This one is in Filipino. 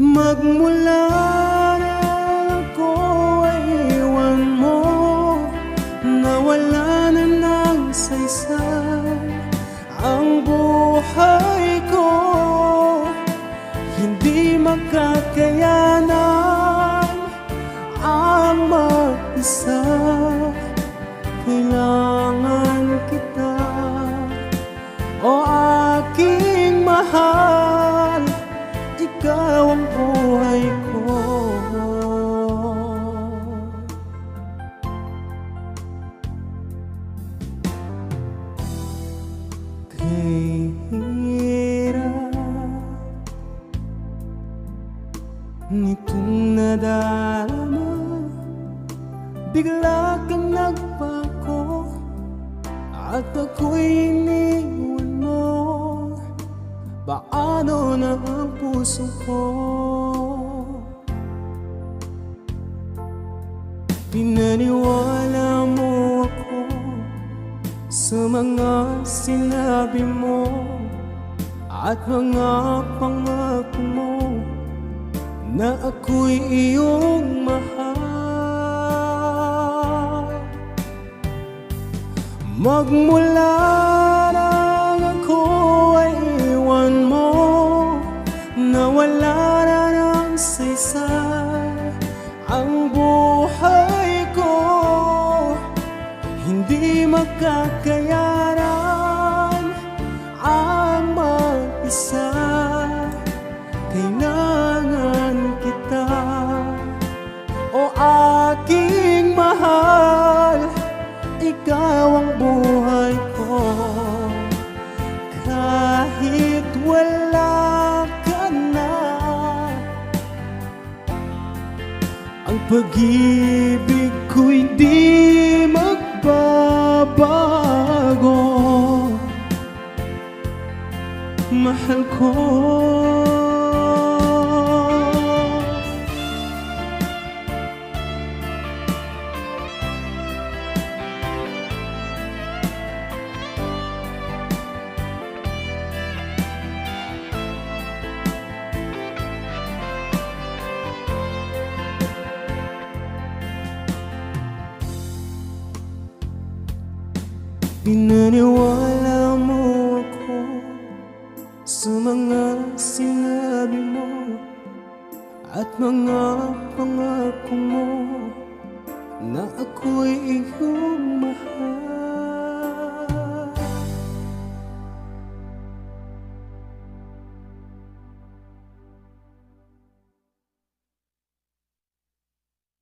Magmula na ako ay iwan mo, nawala na ng saysay ang buhay ko. Hindi magkakayanan ang mag-isa, kailangan kita, o aking mahal, ikaw ang buhay ko. Kay hirap nitong nadarama, bigla kang nagbago at ako'y iniwan mo. Paano na ang puso ko? Pinaniwala mo ako sa mga sinabi mo at mga pangako mo na ako'y iyong mahal. Magmula nang ako ay iwan mo, nawala na ng saysay ang buhay ko. Hindi magkakayanan ang mag-isa, kailangan kita, o aking mahal, ikaw ang buhay ko. Kahit wala ka na, ang pag-ibig ko'y di magbabago. Mahal ko, pinaniwala mo ako sa mga sinabi mo at mga pangako